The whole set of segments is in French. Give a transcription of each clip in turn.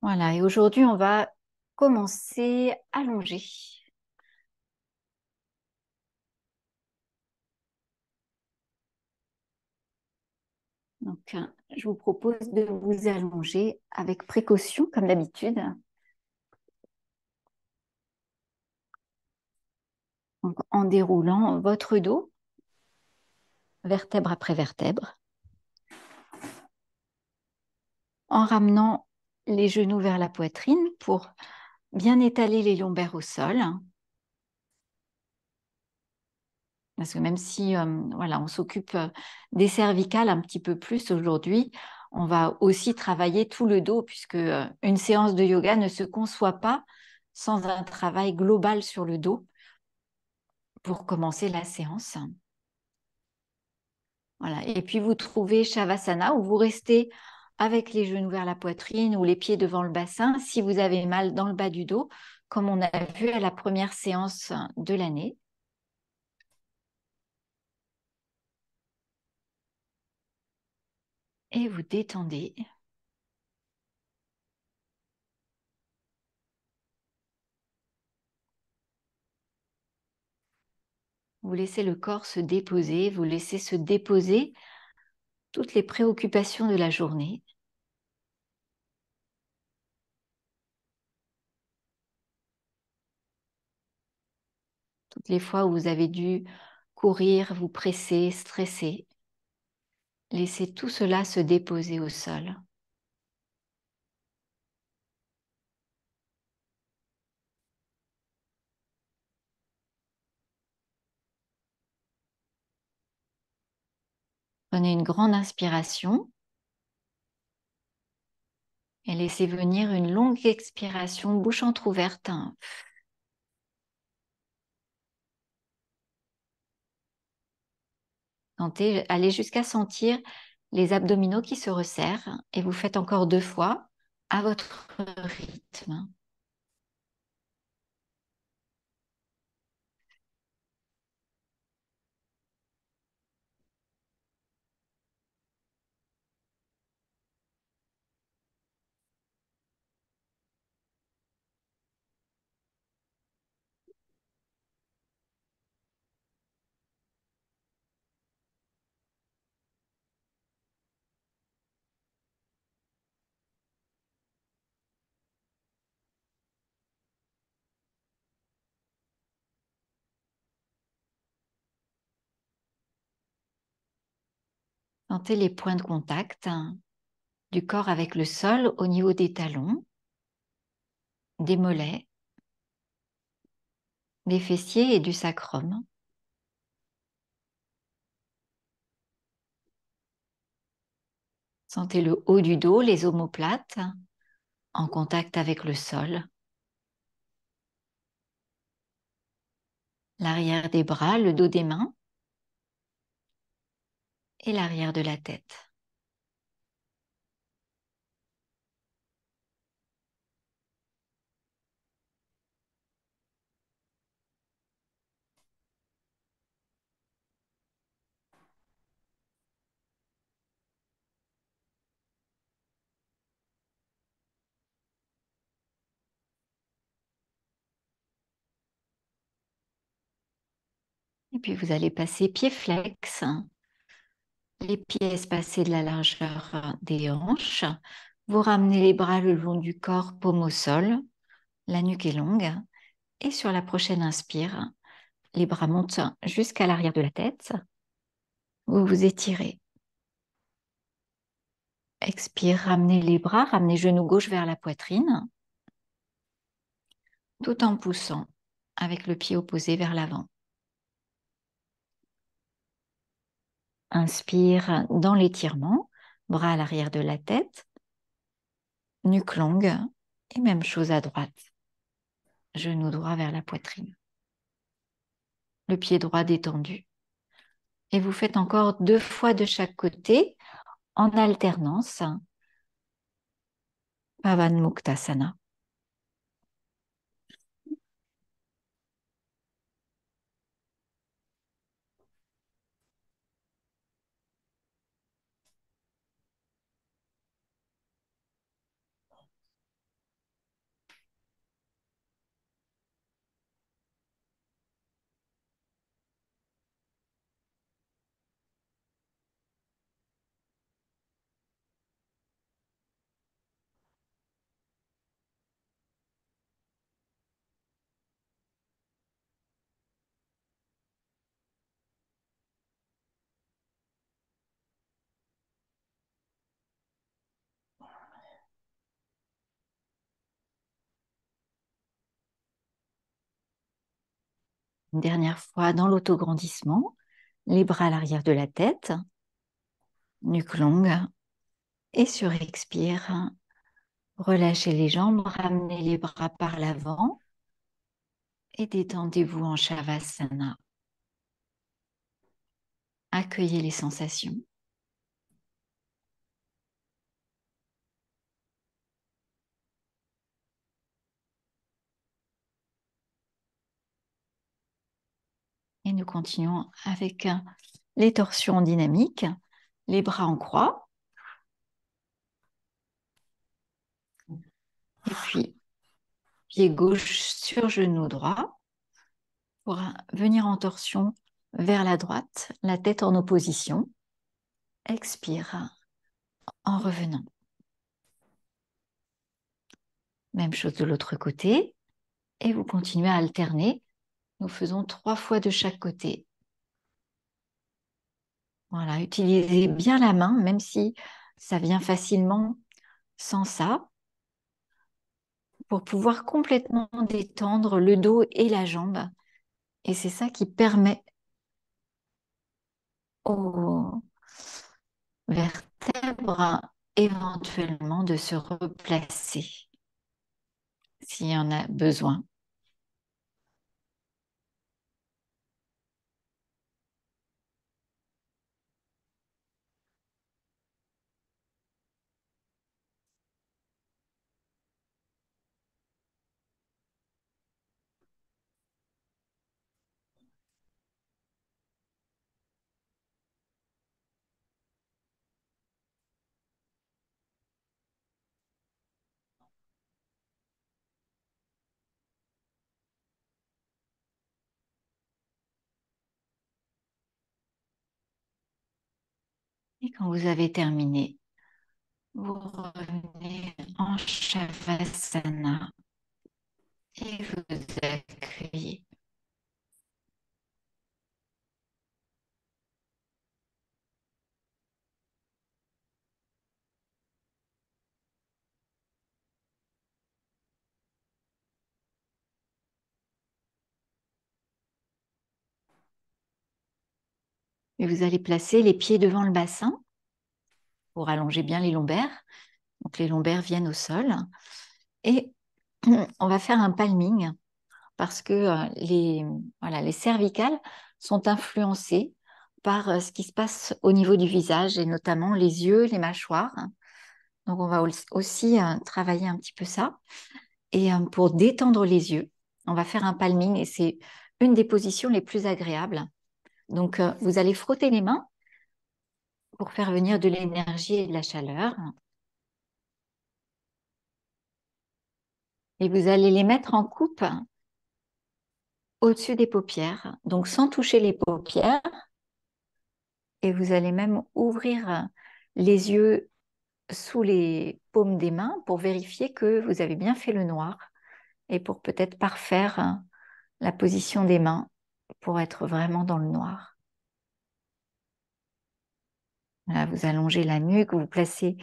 Voilà, et aujourd'hui, on va commencer allongé. Donc, je vous propose de vous allonger avec précaution, comme d'habitude. Donc, en déroulant votre dos, vertèbre après vertèbre, en ramenant les genoux vers la poitrine pour bien étaler les lombaires au sol. Parce que même si voilà, on s'occupe des cervicales un petit peu plus aujourd'hui, on va aussi travailler tout le dos, puisque une séance de yoga ne se conçoit pas sans un travail global sur le dos pour commencer la séance. Voilà. Et puis vous trouvez Shavasana où vous restez avec les genoux vers la poitrine ou les pieds devant le bassin si vous avez mal dans le bas du dos, comme on a vu à la première séance de l'année. Et vous détendez. Vous laissez le corps se déposer, vous laissez se déposer toutes les préoccupations de la journée. Toutes les fois où vous avez dû courir, vous presser, stresser. Laissez tout cela se déposer au sol. Prenez une grande inspiration et laissez venir une longue expiration, bouche entrouverte. Sentez, allez jusqu'à sentir les abdominaux qui se resserrent et vous faites encore 2 fois à votre rythme. Sentez les points de contact du corps avec le sol au niveau des talons, des mollets, des fessiers et du sacrum. Sentez le haut du dos, les omoplates en contact avec le sol, l'arrière des bras, le dos des mains et l'arrière de la tête. Et puis vous allez passer pied flex, les pieds espacés de la largeur des hanches. Vous ramenez les bras le long du corps, paume au sol, la nuque est longue. Et sur la prochaine inspire, les bras montent jusqu'à l'arrière de la tête. Vous vous étirez. Expire, ramenez les bras, ramenez genou gauche vers la poitrine, tout en poussant avec le pied opposé vers l'avant. Inspire dans l'étirement, bras à l'arrière de la tête, nuque longue et même chose à droite. Genou droit vers la poitrine. Le pied droit détendu. Et vous faites encore 2 fois de chaque côté en alternance. Pavan Muktasana. Une dernière fois dans l'autograndissement, les bras à l'arrière de la tête, nuque longue. Et sur expire, relâchez les jambes, ramenez les bras par l'avant et détendez-vous en Shavasana. Accueillez les sensations. Et nous continuons avec les torsions dynamiques, les bras en croix. Et puis, pied gauche sur genou droit pour venir en torsion vers la droite, la tête en opposition. Expire en revenant. Même chose de l'autre côté. Et vous continuez à alterner. Nous faisons 3 fois de chaque côté. Voilà, utilisez bien la main, même si ça vient facilement sans ça, pour pouvoir complètement détendre le dos et la jambe. Et c'est ça qui permet aux vertèbres éventuellement de se replacer s'il y en a besoin. Et quand vous avez terminé, vous revenez en Shavasana et vous accueillez. Et vous allez placer les pieds devant le bassin pour allonger bien les lombaires. Donc les lombaires viennent au sol. Et on va faire un palming parce que voilà, les cervicales sont influencées par ce qui se passe au niveau du visage et notamment les yeux, les mâchoires. Donc on va aussi travailler un petit peu ça. Et pour détendre les yeux, on va faire un palming et c'est une des positions les plus agréables. Donc vous allez frotter les mains pour faire venir de l'énergie et de la chaleur. Et vous allez les mettre en coupe au-dessus des paupières, donc sans toucher les paupières. Et vous allez même ouvrir les yeux sous les paumes des mains pour vérifier que vous avez bien fait le noir et pour peut-être parfaire la position des mains pour être vraiment dans le noir. Là, vous allongez la nuque, vous placez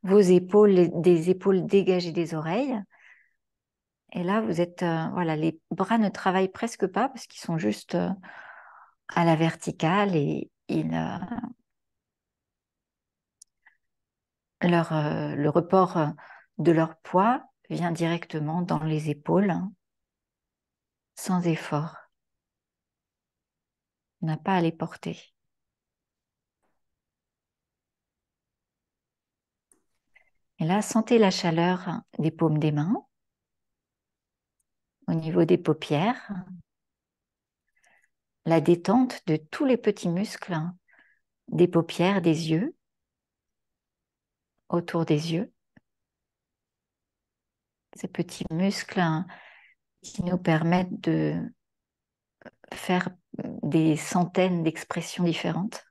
vos épaules, des épaules dégagées des oreilles. Et là, vous êtes, voilà, les bras ne travaillent presque pas parce qu'ils sont juste à la verticale et le report de leur poids vient directement dans les épaules, hein, sans effort. On n'a pas à les porter. Et là, sentez la chaleur des paumes des mains, au niveau des paupières, la détente de tous les petits muscles des paupières, des yeux, autour des yeux. Ces petits muscles qui nous permettent de faire des centaines d'expressions différentes,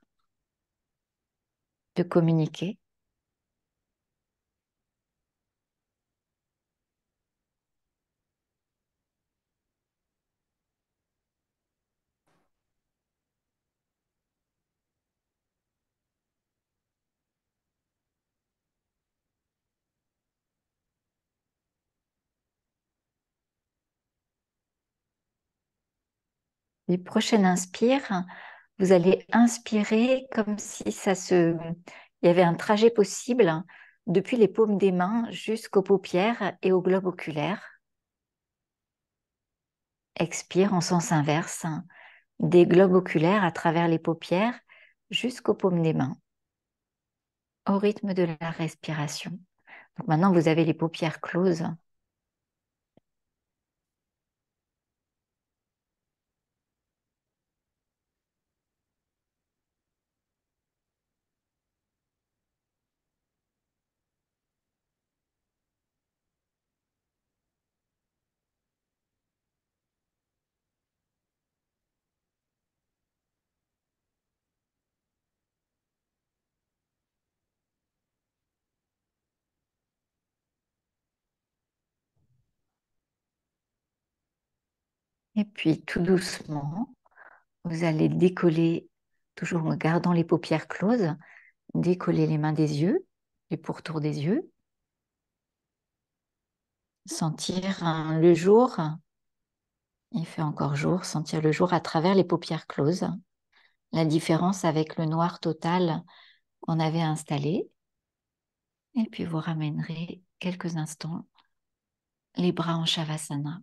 de communiquer. Les prochaines inspire, vous allez inspirer comme si il y avait un trajet possible depuis les paumes des mains jusqu'aux paupières et au globe oculaire. Expire en sens inverse, des globes oculaires à travers les paupières jusqu'aux paumes des mains, au rythme de la respiration. Donc maintenant, vous avez les paupières closes. Et puis, tout doucement, vous allez décoller, toujours en gardant les paupières closes, décoller les mains des yeux, les pourtours des yeux, sentir le jour, il fait encore jour, sentir le jour à travers les paupières closes, la différence avec le noir total qu'on avait installé. Et puis vous ramènerez quelques instants les bras en Shavasana.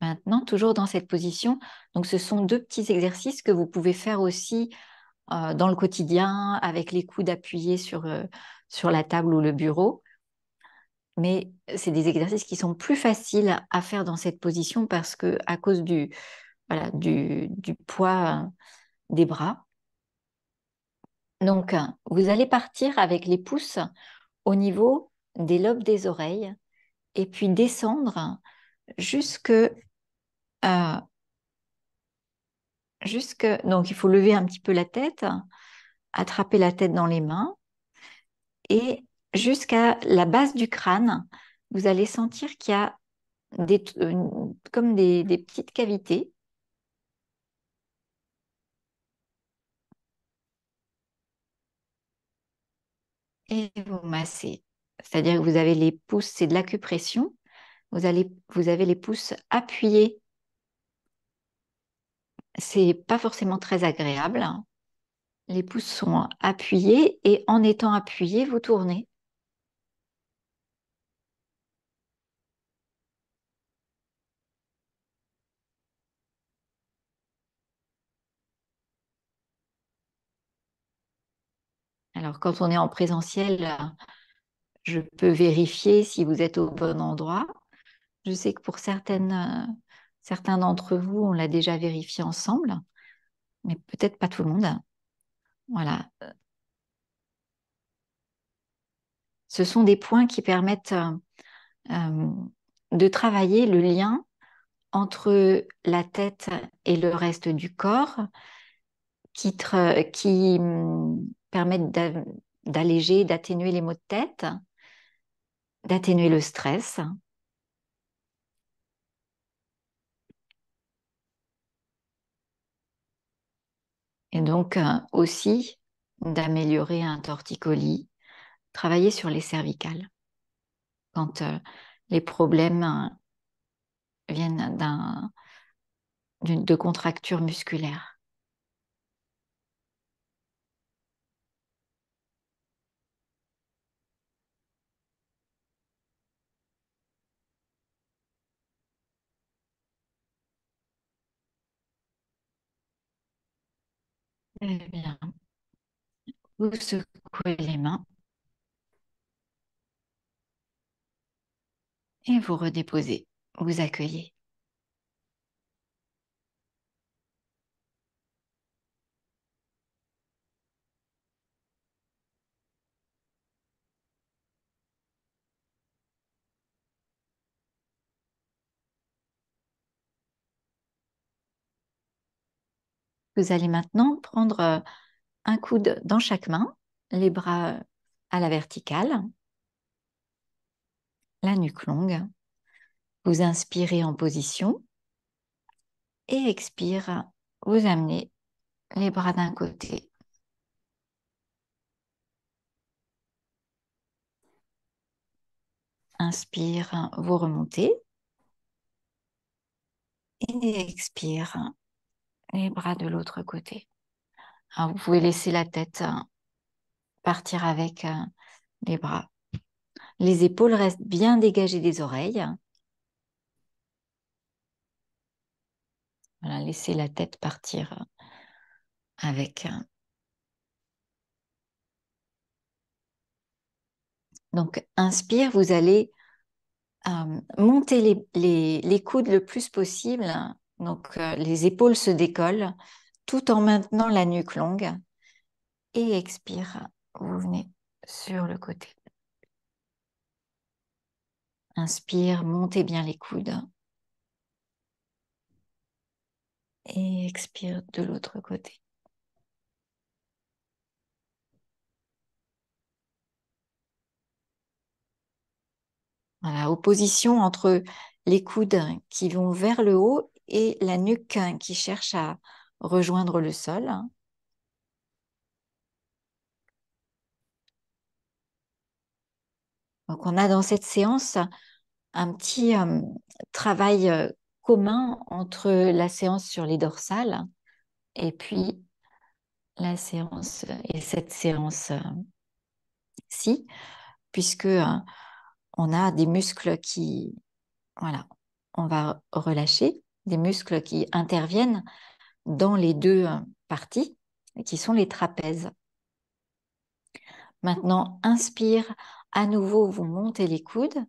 Maintenant, toujours dans cette position, donc ce sont deux petits exercices que vous pouvez faire aussi dans le quotidien avec les coudes appuyés sur la table ou le bureau. Mais c'est des exercices qui sont plus faciles à faire dans cette position parce que à cause voilà, du poids des bras. Donc, vous allez partir avec les pouces au niveau des lobes des oreilles et puis descendre jusque, donc il faut lever un petit peu la tête, attraper la tête dans les mains et jusqu'à la base du crâne, vous allez sentir qu'il y a comme des petites cavités. Et vous massez. C'est-à-dire que vous avez les pouces, c'est de l'acupression. Vous avez les pouces appuyés. C'est pas forcément très agréable. Les pouces sont appuyés et en étant appuyés, vous tournez. Alors, quand on est en présentiel, je peux vérifier si vous êtes au bon endroit. Je sais que pour certains d'entre vous, on l'a déjà vérifié ensemble, mais peut-être pas tout le monde. Voilà. Ce sont des points qui permettent euh, de travailler le lien entre la tête et le reste du corps qui permettent d'alléger, d'atténuer les maux de tête, d'atténuer le stress. Et donc aussi d'améliorer un torticolis, travailler sur les cervicales quand les problèmes viennent de contractures musculaires. Eh bien, vous secouez les mains et vous redéposez, vous accueillez. Vous allez maintenant prendre un coude dans chaque main, les bras à la verticale, la nuque longue. Vous inspirez en position et expire, vous amenez les bras d'un côté. Inspire, vous remontez. Et expire, les bras de l'autre côté. Alors, vous pouvez laisser la tête partir avec les bras. Les épaules restent bien dégagées des oreilles. Voilà, laissez la tête partir avec. Donc, inspire, vous allez monter les coudes le plus possible. Donc, les épaules se décollent tout en maintenant la nuque longue. Et expire, vous venez sur le côté. Inspire, montez bien les coudes. Et expire de l'autre côté. Voilà, opposition entre les coudes qui vont vers le haut et la nuque qui cherche à rejoindre le sol. Donc, on a dans cette séance un petit travail commun entre la séance sur les dorsales et puis la séance et cette séance-ci, puisque on a des muscles qui, voilà, on va relâcher, des muscles qui interviennent dans les deux parties, qui sont les trapèzes. Maintenant, inspire, à nouveau, vous montez les coudes.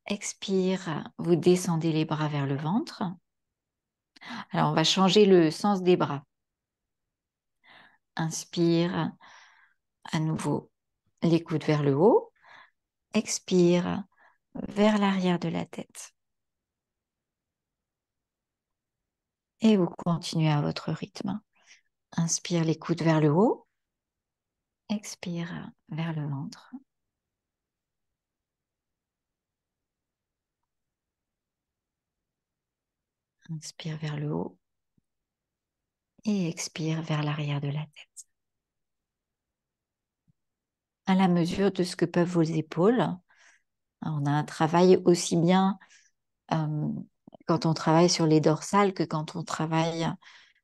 Expire, vous descendez les bras vers le ventre. Alors, on va changer le sens des bras. Inspire, à nouveau, les coudes vers le haut. Expire, vers l'arrière de la tête. Et vous continuez à votre rythme. Inspire, les coudes vers le haut. Expire, vers le ventre. Inspire vers le haut. Et expire vers l'arrière de la tête. À la mesure de ce que peuvent vos épaules. On a un travail aussi bien quand on travaille sur les dorsales que quand on travaille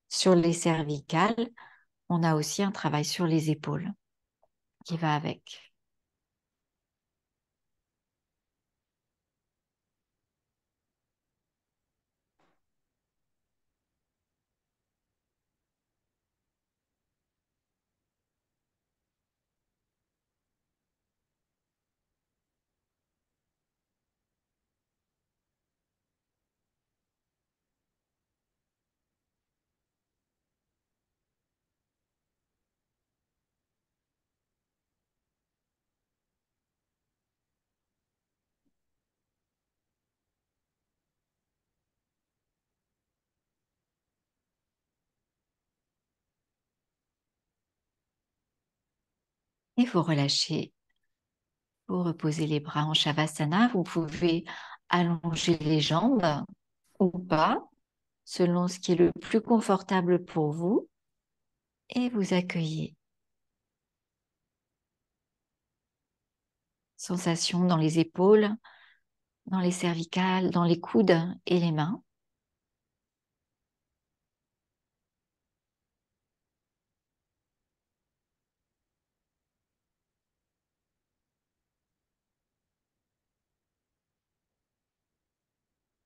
sur les cervicales. On a aussi un travail sur les épaules qui va avec. Et vous relâchez. Vous reposez les bras en Shavasana. Vous pouvez allonger les jambes ou pas, selon ce qui est le plus confortable pour vous. Et vous accueillez. Sensation dans les épaules, dans les cervicales, dans les coudes et les mains.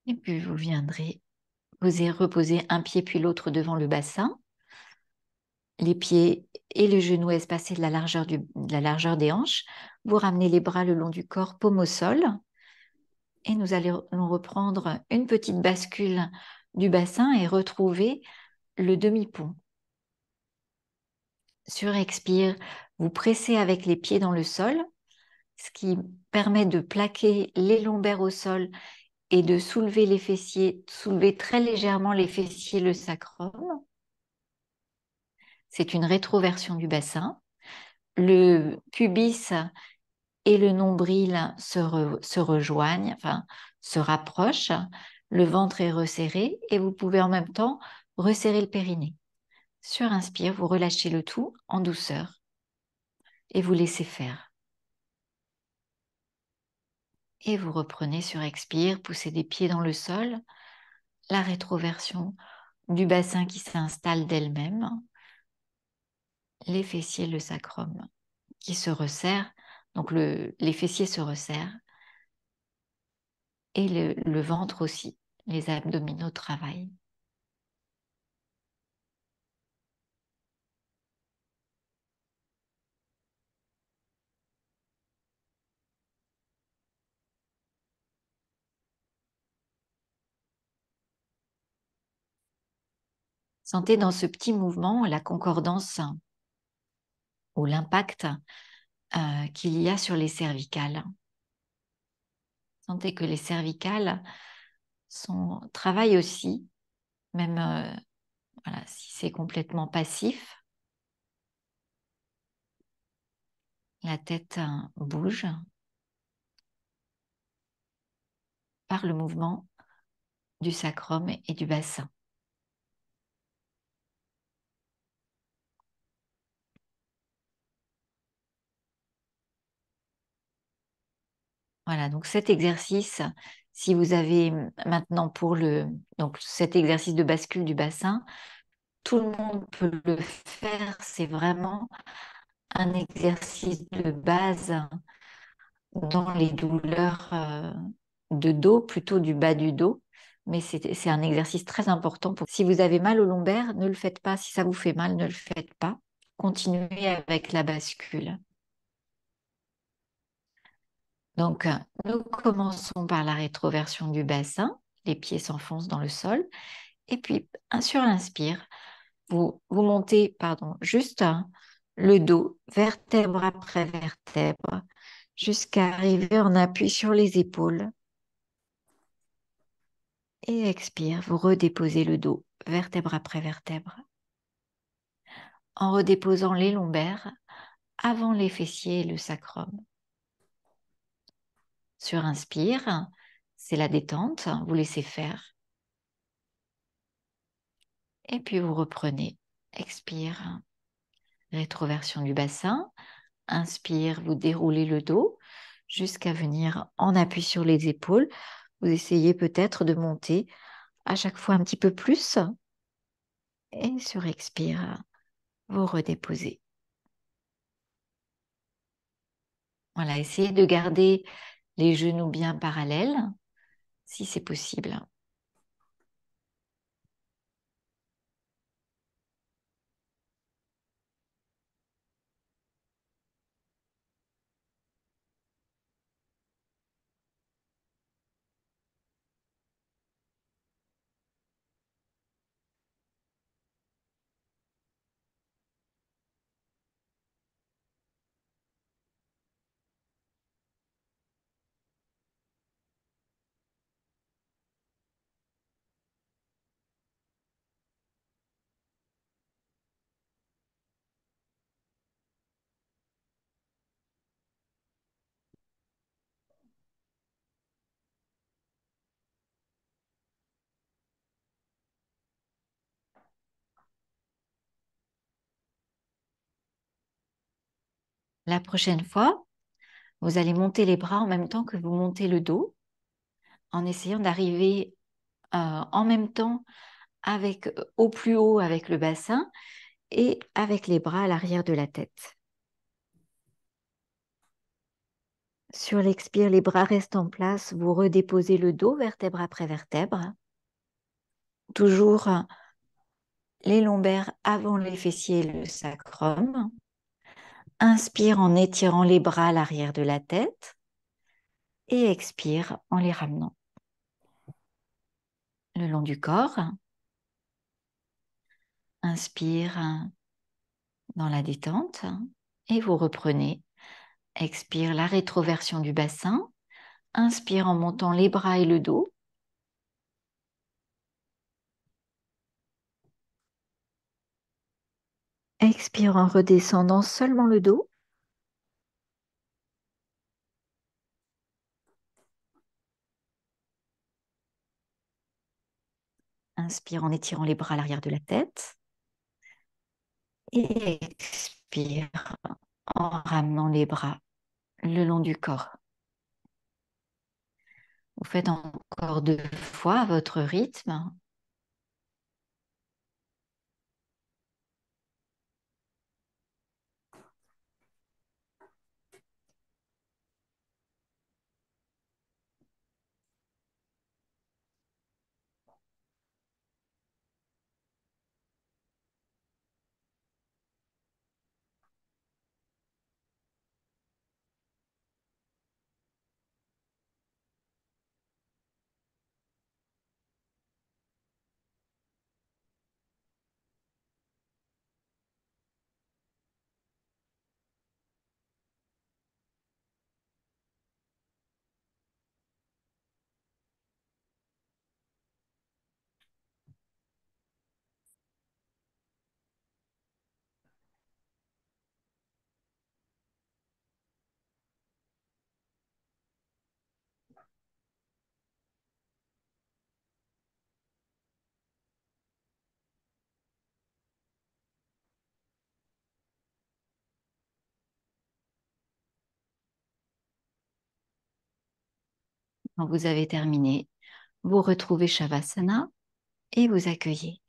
Et puis vous viendrez poser, reposer un pied puis l'autre devant le bassin. Les pieds et le genou espacés de de la largeur des hanches. Vous ramenez les bras le long du corps, paume au sol. Et nous allons reprendre une petite bascule du bassin et retrouver le demi-pont. Sur expire, vous pressez avec les pieds dans le sol, ce qui permet de plaquer les lombaires au sol et de soulever les fessiers, soulever très légèrement les fessiers, le sacrum. C'est une rétroversion du bassin. Le pubis et le nombril se rejoignent, enfin se rapprochent. Le ventre est resserré et vous pouvez en même temps resserrer le périnée. Sur inspire, vous relâchez le tout en douceur et vous laissez faire. Et vous reprenez sur expire, poussez des pieds dans le sol, la rétroversion du bassin qui s'installe d'elle-même, les fessiers, le sacrum qui se resserre, donc les fessiers se resserrent et le ventre aussi, les abdominaux travaillent. Sentez dans ce petit mouvement la concordance ou l'impact qu'il y a sur les cervicales. Sentez que les cervicales travaillent aussi, même voilà, si c'est complètement passif. La tête bouge par le mouvement du sacrum et du bassin. Voilà, donc cet exercice, si vous avez maintenant donc cet exercice de bascule du bassin, tout le monde peut le faire. C'est vraiment un exercice de base dans les douleurs de dos, plutôt du bas du dos. Mais c'est un exercice très important. Si vous avez mal au lombaire, ne le faites pas. Si ça vous fait mal, ne le faites pas. Continuez avec la bascule. Donc, nous commençons par la rétroversion du bassin. Les pieds s'enfoncent dans le sol. Et puis, sur l'inspire, vous montez, juste le dos, vertèbre après vertèbre, jusqu'à arriver en appui sur les épaules. Et expire, vous redéposez le dos, vertèbre après vertèbre, en redéposant les lombaires avant les fessiers et le sacrum. Sur inspire, c'est la détente, vous laissez faire. Et puis vous reprenez. Expire, rétroversion du bassin. Inspire, vous déroulez le dos jusqu'à venir en appui sur les épaules. Vous essayez peut-être de monter à chaque fois un petit peu plus. Et sur expire, vous redéposez. Voilà, essayez de garder les genoux bien parallèles, si c'est possible. La prochaine fois, vous allez monter les bras en même temps que vous montez le dos, en essayant d'arriver en même temps au plus haut avec le bassin et avec les bras à l'arrière de la tête. Sur l'expire, les bras restent en place. Vous redéposez le dos, vertèbre après vertèbre. Toujours les lombaires avant les fessiers et le sacrum. Inspire en étirant les bras à l'arrière de la tête et expire en les ramenant le long du corps. Inspire dans la détente et vous reprenez. Expire la rétroversion du bassin. Inspire en montant les bras et le dos. Expire en redescendant seulement le dos. Inspire en étirant les bras à l'arrière de la tête. Et expire en ramenant les bras le long du corps. Vous faites encore 2 fois à votre rythme. Quand vous avez terminé, vous retrouvez Shavasana et vous accueillez.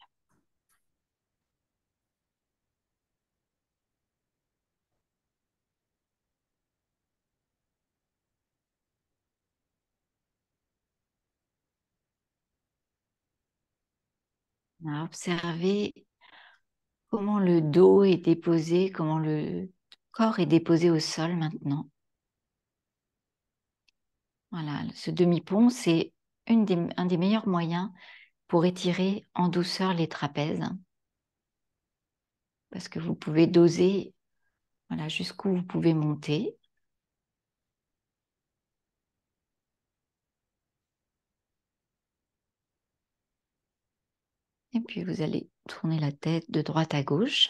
Observez comment le dos est déposé, comment le corps est déposé au sol maintenant. Voilà, ce demi-pont, c'est un des meilleurs moyens pour étirer en douceur les trapèzes, parce que vous pouvez doser, voilà, jusqu'où vous pouvez monter. Et puis vous allez tourner la tête de droite à gauche.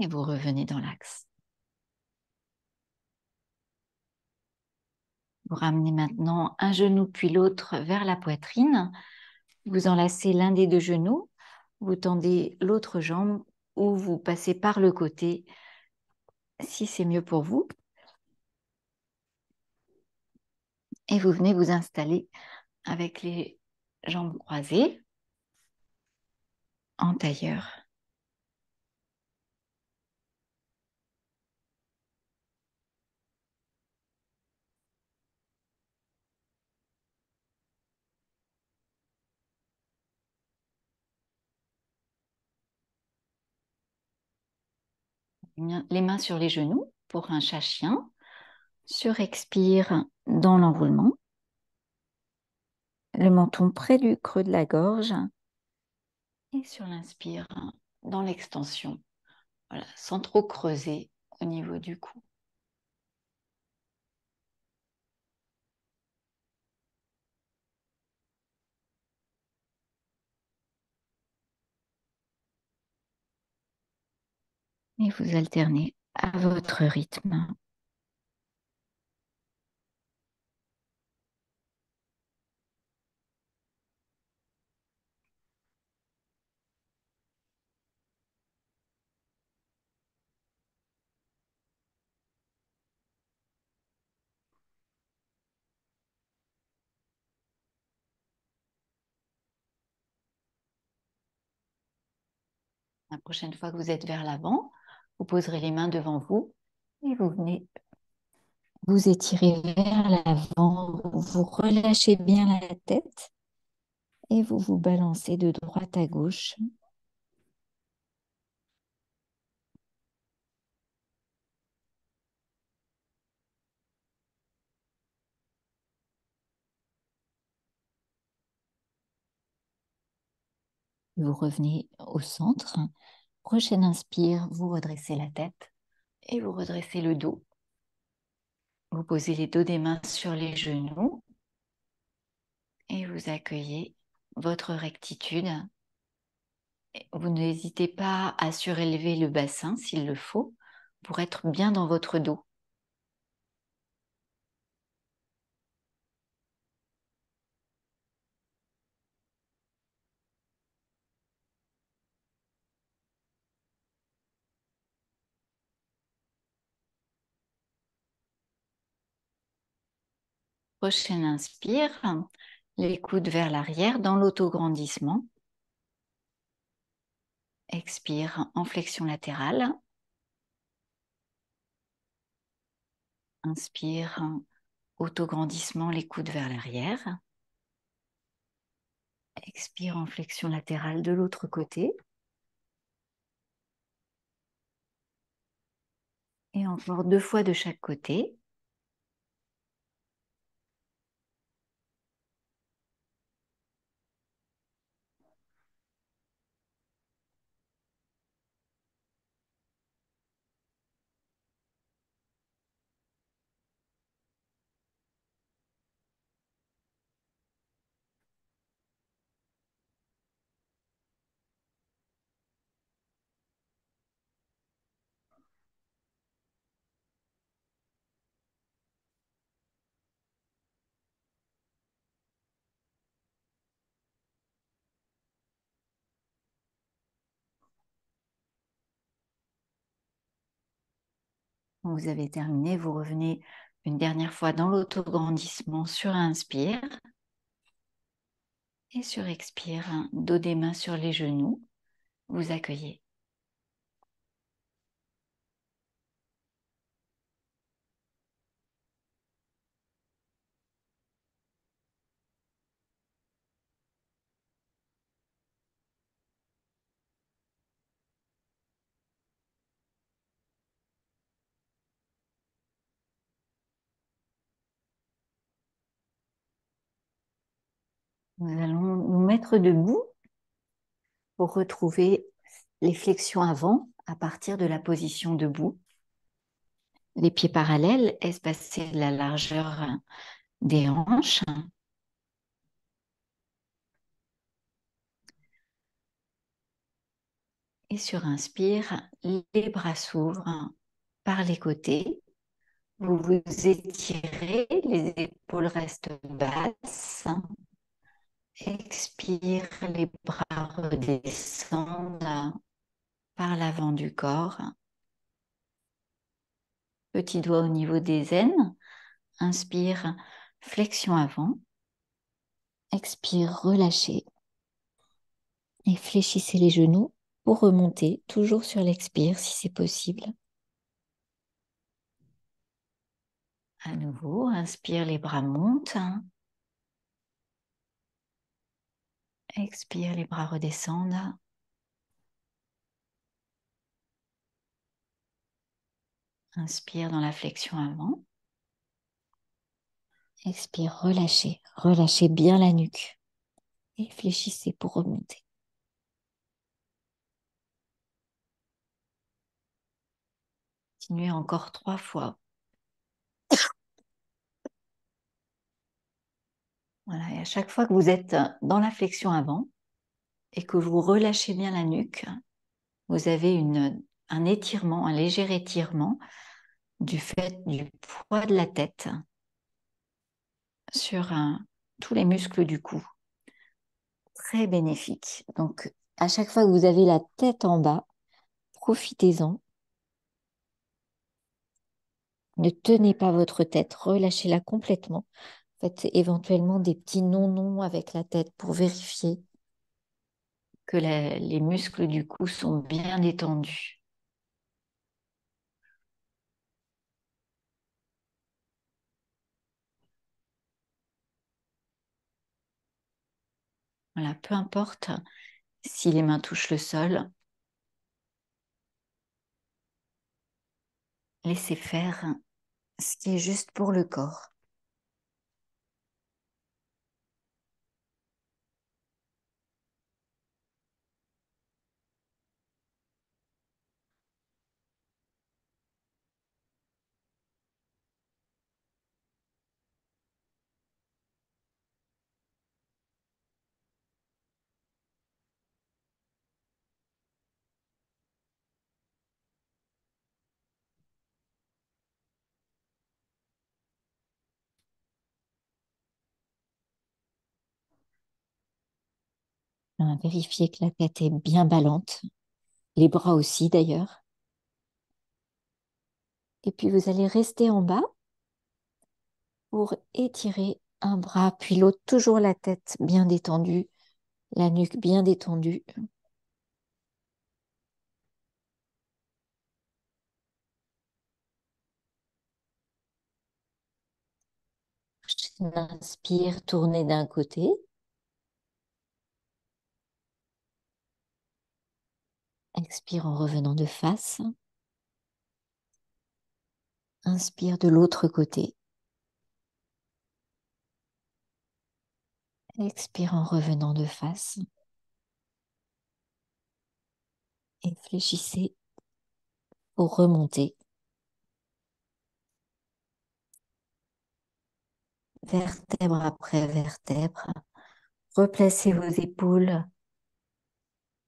Et vous revenez dans l'axe. Vous ramenez maintenant un genou puis l'autre vers la poitrine. Vous enlacez l'un des deux genoux. Vous tendez l'autre jambe ou vous passez par le côté si c'est mieux pour vous. Et vous venez vous installer avec les jambes croisées en tailleur. Les mains sur les genoux pour un chat-chien. Surexpire dans l'enroulement. Le menton près du creux de la gorge. Et sur l'inspire, dans l'extension. Voilà, sans trop creuser au niveau du cou. Et vous alternez à votre rythme. La prochaine fois que vous êtes vers l'avant, vous poserez les mains devant vous et vous venez vous étirer vers l'avant. Vous relâchez bien la tête et vous vous balancez de droite à gauche. Vous revenez au centre. Prochaine inspire, vous redressez la tête et vous redressez le dos. Vous posez les dos des mains sur les genoux et vous accueillez votre rectitude. Vous n'hésitez pas à surélever le bassin s'il le faut pour être bien dans votre dos. Prochaine inspire, les coudes vers l'arrière dans l'autograndissement. Expire en flexion latérale. Inspire, autograndissement, les coudes vers l'arrière. Expire en flexion latérale de l'autre côté. Et encore 2 fois de chaque côté. Quand vous avez terminé, vous revenez une dernière fois dans l'autograndissement sur inspire. Et sur expire, dos des mains sur les genoux, vous accueillez. Nous allons nous mettre debout pour retrouver les flexions avant à partir de la position debout. Les pieds parallèles, espacés de la largeur des hanches. Et sur inspire, les bras s'ouvrent par les côtés. Vous vous étirez, les épaules restent basses. Expire, les bras redescendent par l'avant du corps. Petit doigt au niveau des aines. Inspire, flexion avant. Expire, relâchez. Et fléchissez les genoux pour remonter, toujours sur l'expire si c'est possible. À nouveau, inspire, les bras montent. Expire, les bras redescendent. Inspire dans la flexion avant. Expire, relâchez. Relâchez bien la nuque. Et fléchissez pour remonter. Continuez encore 3 fois. Voilà, et à chaque fois que vous êtes dans la flexion avant et que vous relâchez bien la nuque, vous avez un étirement, un léger étirement du fait du poids de la tête sur tous les muscles du cou. Très bénéfique. Donc, à chaque fois que vous avez la tête en bas, profitez-en. Ne tenez pas votre tête, relâchez-la complètement. Faites éventuellement des petits non-non avec la tête pour vérifier que les muscles du cou sont bien détendus. Voilà, peu importe si les mains touchent le sol, laissez faire ce qui est juste pour le corps. Vérifiez que la tête est bien ballante, les bras aussi d'ailleurs. Et puis vous allez rester en bas pour étirer un bras, puis l'autre, toujours la tête bien détendue, la nuque bien détendue. Inspire, tournez d'un côté. Expire en revenant de face. Inspire de l'autre côté. Expire en revenant de face. Et fléchissez pour remonter. Vertèbre après vertèbre. Replacez vos épaules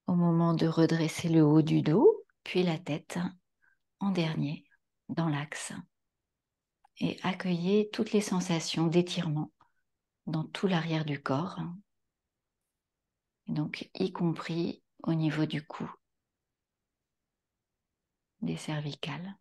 au moment de redresser le haut du dos, puis la tête en dernier, dans l'axe. Et accueillez toutes les sensations d'étirement dans tout l'arrière du corps, donc y compris au niveau du cou, des cervicales.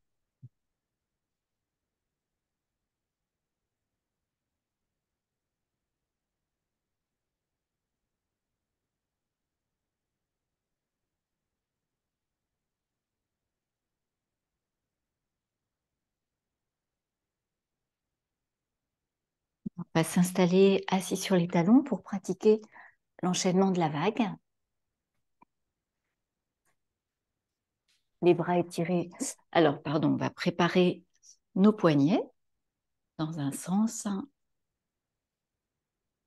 On va s'installer assis sur les talons pour pratiquer l'enchaînement de la vague. Les bras étirés. Alors, pardon, on va préparer nos poignets dans un sens,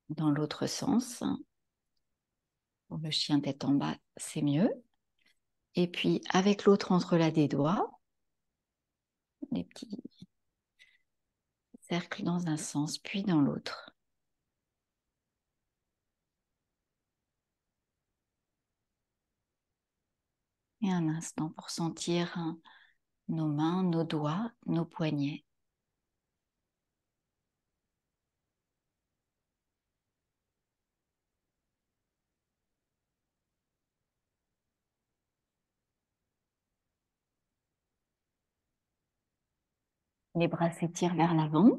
dans l'autre sens. Pour le chien tête en bas, c'est mieux. Et puis, avec l'autre entrelac des doigts, des petits cercles dans un sens, puis dans l'autre. Et un instant pour sentir nos mains, nos doigts, nos poignets. Les bras s'étirent vers l'avant.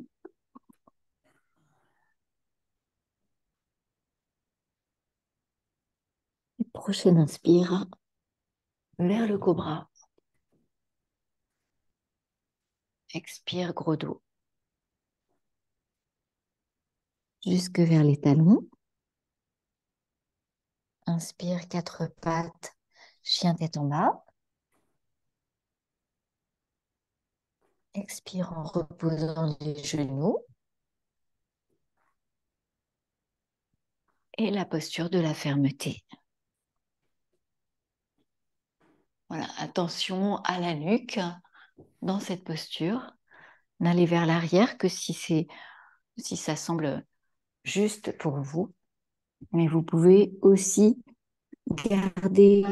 Prochaine inspire vers le cobra. Expire gros dos. Jusque vers les talons. Inspire quatre pattes, chien tête en bas. Expire en reposant les genoux. Et la posture de la fermeté. Voilà, attention à la nuque dans cette posture. N'allez vers l'arrière que si ça semble juste pour vous. Mais vous pouvez aussi garder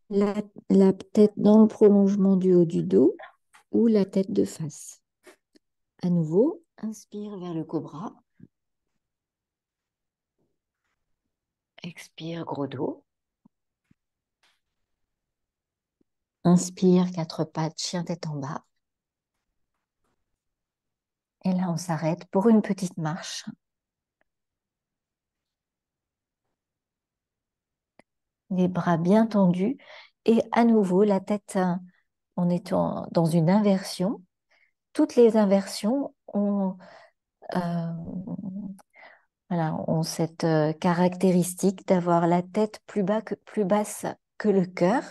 la tête dans le prolongement du haut du dos ou la tête de face. À nouveau, inspire vers le cobra. Expire gros dos. Inspire quatre pattes, chien tête en bas. Et là, on s'arrête pour une petite marche. Les bras bien tendus. Et à nouveau, la tête, on est dans une inversion. Toutes les inversions euh, ont cette caractéristique d'avoir la tête plus basse que le cœur.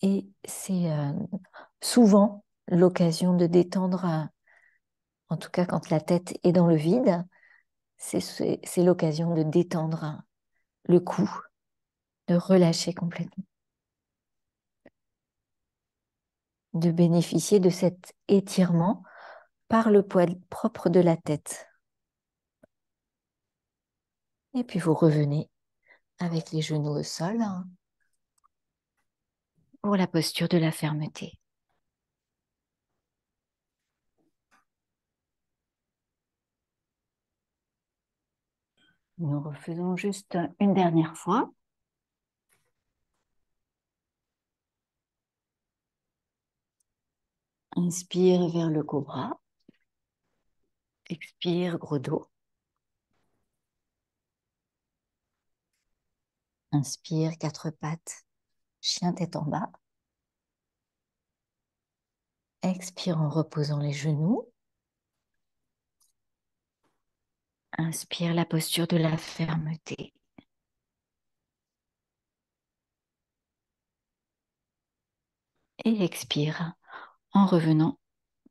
Et c'est souvent l'occasion de détendre, en tout cas quand la tête est dans le vide, c'est l'occasion de détendre le cou, de relâcher complètement, de bénéficier de cet étirement par le poids propre de la tête. Et puis vous revenez avec les genoux au sol pour la posture de la fermeté. Nous refaisons juste une dernière fois. Inspire vers le cobra. Expire, gros dos. Inspire, quatre pattes, chien tête en bas. Expire en reposant les genoux. Inspire la posture de la fermeté. Et expire en revenant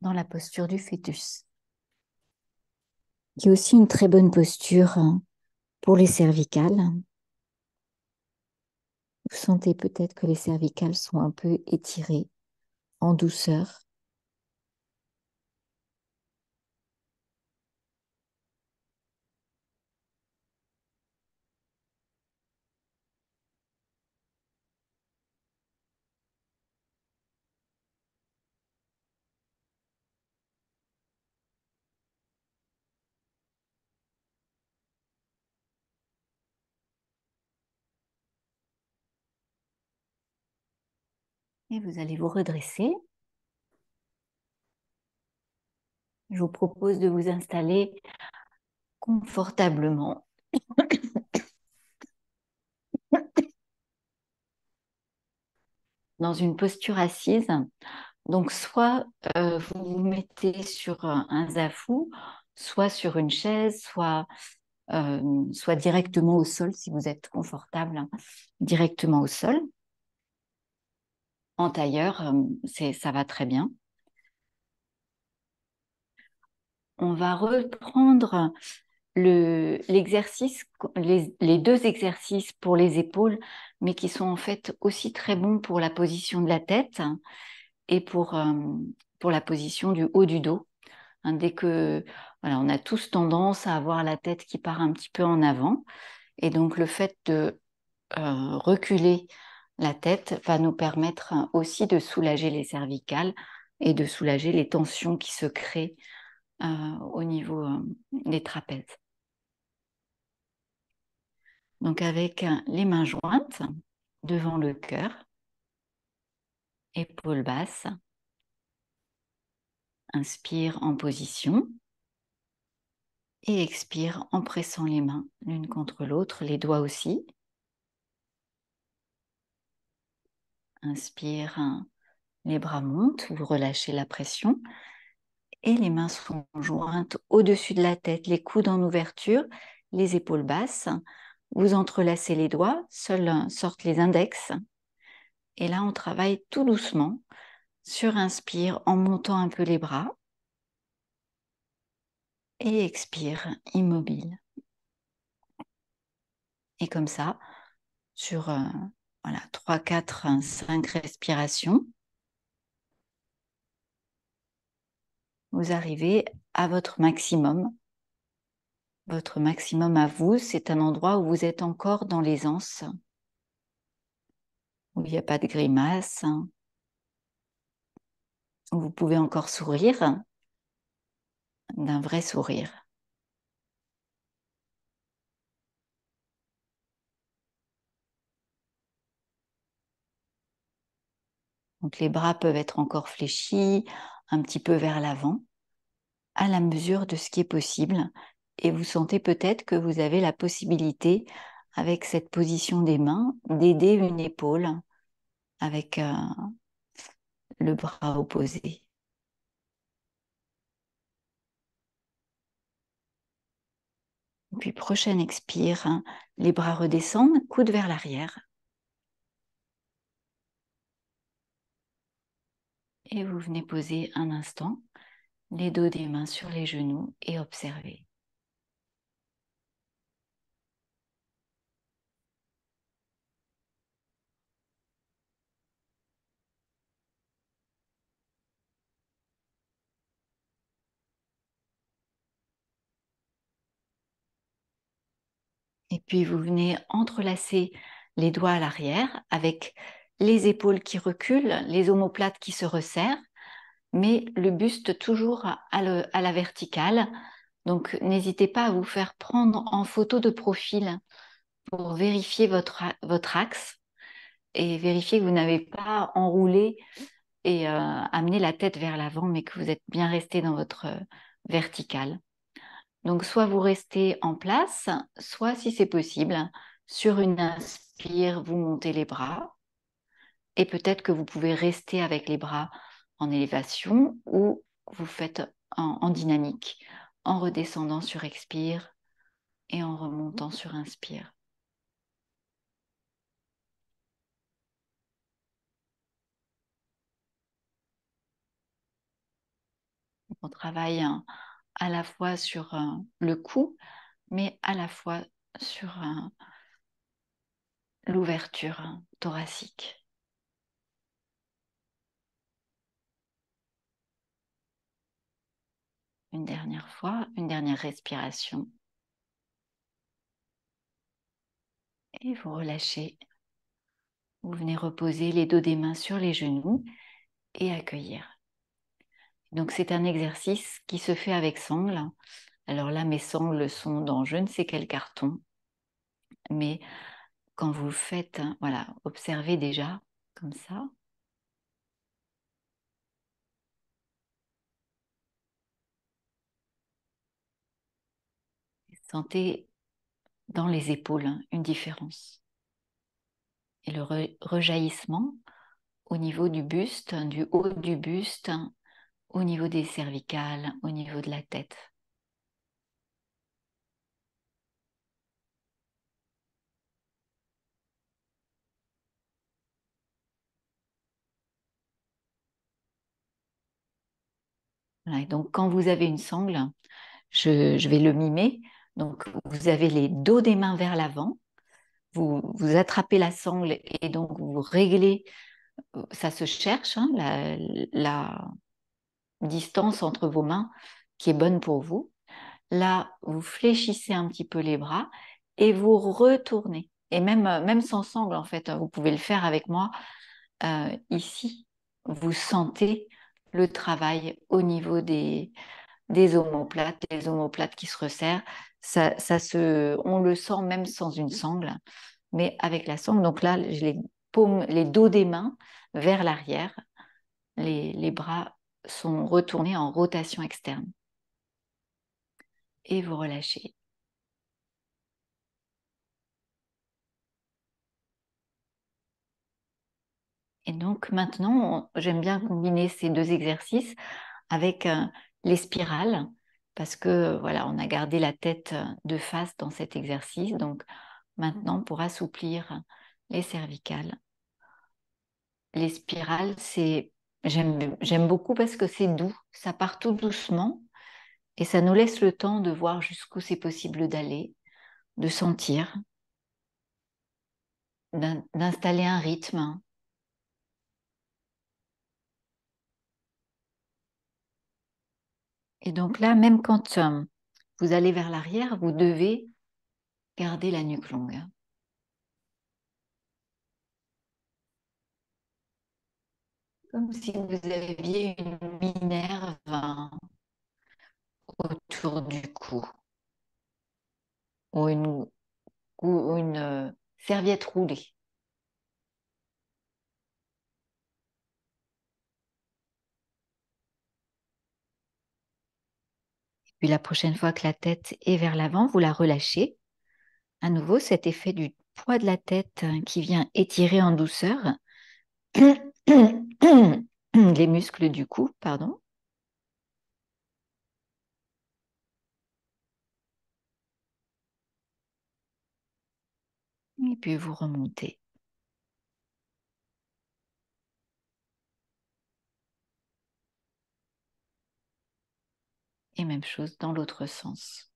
dans la posture du fœtus, qui est aussi une très bonne posture pour les cervicales. Vous sentez peut-être que les cervicales sont un peu étirées en douceur. Et vous allez vous redresser. Je vous propose de vous installer confortablement dans une posture assise. Donc, soit vous vous mettez sur un zafou, soit sur une chaise, soit directement au sol si vous êtes confortable, hein, directement au sol. En tailleur, ça va très bien. On va reprendre l'exercice, les deux exercices pour les épaules, mais qui sont en fait aussi très bons pour la position de la tête et pour la position du haut du dos. Hein, dès que, voilà, on a tous tendance à avoir la tête qui part un petit peu en avant. Et donc, le fait de reculer la tête va nous permettre aussi de soulager les cervicales et de soulager les tensions qui se créent au niveau des trapèzes. Donc, avec les mains jointes devant le cœur, épaules basses, inspire en position. Et expire en pressant les mains l'une contre l'autre, les doigts aussi. Inspire, les bras montent, vous relâchez la pression. Et les mains sont jointes au-dessus de la tête, les coudes en ouverture, les épaules basses. Vous entrelacez les doigts, seuls sortent les index. Et là, on travaille tout doucement sur inspire en montant un peu les bras. Et expire, immobile. Et comme ça, sur voilà, 3, 4, 5 respirations, vous arrivez à votre maximum. Votre maximum à vous, c'est un endroit où vous êtes encore dans l'aisance, où il n'y a pas de grimace, où vous pouvez encore sourire d'un vrai sourire. Donc les bras peuvent être encore fléchis, un petit peu vers l'avant, à la mesure de ce qui est possible. Et vous sentez peut-être que vous avez la possibilité, avec cette position des mains, d'aider une épaule avec le bras opposé. Puis prochaine expire, les bras redescendent, coude vers l'arrière. Et vous venez poser un instant les dos des mains sur les genoux et observer. Et puis vous venez entrelacer les doigts à l'arrière avec les épaules qui reculent, les omoplates qui se resserrent, mais le buste toujours à la verticale Donc, n'hésitez pas à vous faire prendre en photo de profil pour vérifier votre axe et vérifier que vous n'avez pas enroulé et amené la tête vers l'avant, mais que vous êtes bien resté dans votre verticale. Donc, soit vous restez en place, soit, si c'est possible, sur une inspire, vous montez les bras. Et peut-être que vous pouvez rester avec les bras en élévation ou vous faites en dynamique, en redescendant sur expire et en remontant sur inspire. On travaille à la fois sur le cou, mais à la fois sur l'ouverture thoracique. Une dernière fois, une dernière respiration. Et vous relâchez. Vous venez reposer les dos des mains sur les genoux et accueillir. Donc c'est un exercice qui se fait avec sangle. Alors là, mes sangles sont dans je ne sais quel carton, mais quand vous le faites, hein, voilà, observez déjà comme ça. Sentez dans les épaules une différence. Et le rejaillissement au niveau du buste, du haut du buste, au niveau des cervicales, au niveau de la tête. Voilà, et donc quand vous avez une sangle, je vais le mimer. Donc vous avez les dos des mains vers l'avant, vous attrapez la sangle et donc vous réglez, ça se cherche, hein, la distance entre vos mains qui est bonne pour vous. Là, vous fléchissez un petit peu les bras et vous retournez. Et même sans sangle, en fait, vous pouvez le faire avec moi. Ici, vous sentez le travail au niveau des omoplates, les omoplates qui se resserrent. On le sent même sans une sangle, mais avec la sangle. Donc là, j'ai les paumes, les dos des mains vers l'arrière. Les bras sont retournés en rotation externe. Et vous relâchez. Et donc maintenant, j'aime bien combiner ces deux exercices avec les spirales parce que voilà, on a gardé la tête de face dans cet exercice. Donc maintenant, pour assouplir les cervicales, les spirales, j'aime beaucoup parce que c'est doux, ça part tout doucement et ça nous laisse le temps de voir jusqu'où c'est possible d'aller, de sentir, d'installer un rythme. Et donc là, même quand vous allez vers l'arrière, vous devez garder la nuque longue. Comme si vous aviez une minerve autour du cou ou une serviette roulée. Puis la prochaine fois que la tête est vers l'avant, vous la relâchez. À nouveau, cet effet du poids de la tête qui vient étirer en douceur les muscles du cou, pardon. Et puis vous remontez. Et même chose dans l'autre sens.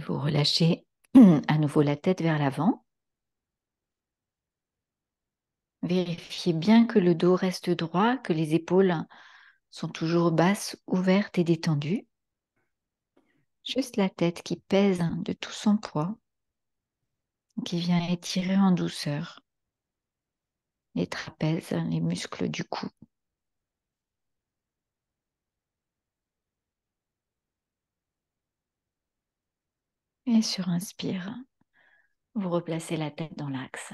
vous relâchez à nouveau la tête vers l'avant. Vérifiez bien que le dos reste droit, que les épaules sont toujours basses, ouvertes et détendues. Juste la tête qui pèse de tout son poids, qui vient étirer en douceur les trapèzes, les muscles du cou. Et sur inspire, vous replacez la tête dans l'axe.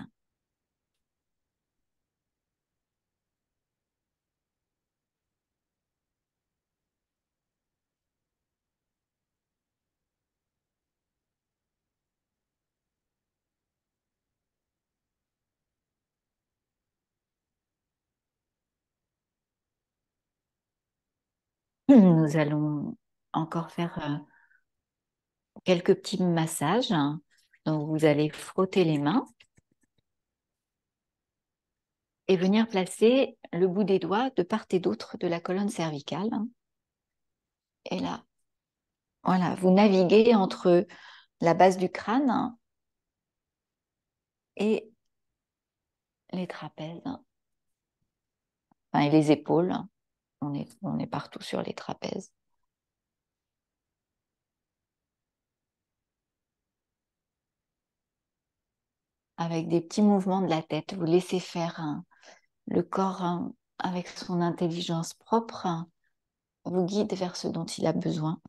Nous allons encore faire quelques petits massages. Donc, vous allez frotter les mains et venir placer le bout des doigts de part et d'autre de la colonne cervicale. Et là, voilà, vous naviguez entre la base du crâne et les trapèzes, enfin, et les épaules. On est partout sur les trapèzes. Avec des petits mouvements de la tête, vous laissez faire le corps avec son intelligence propre, vous guide vers ce dont il a besoin.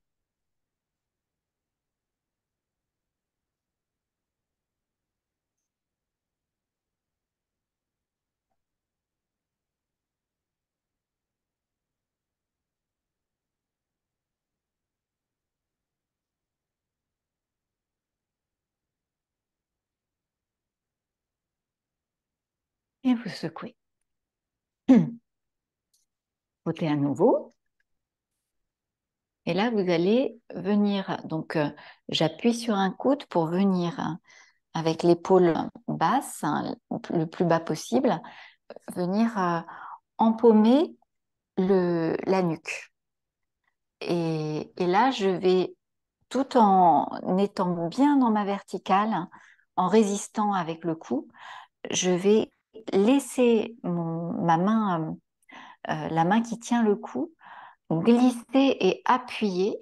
Et vous secouez. Frottez à nouveau. Et là, vous allez venir, donc j'appuie sur un coude pour venir avec l'épaule basse, le plus bas possible, venir empaumer la nuque. Et là, je vais, tout en étant bien dans ma verticale, en résistant avec le cou, je vais laisser ma main, la main qui tient le cou, glisser et appuyer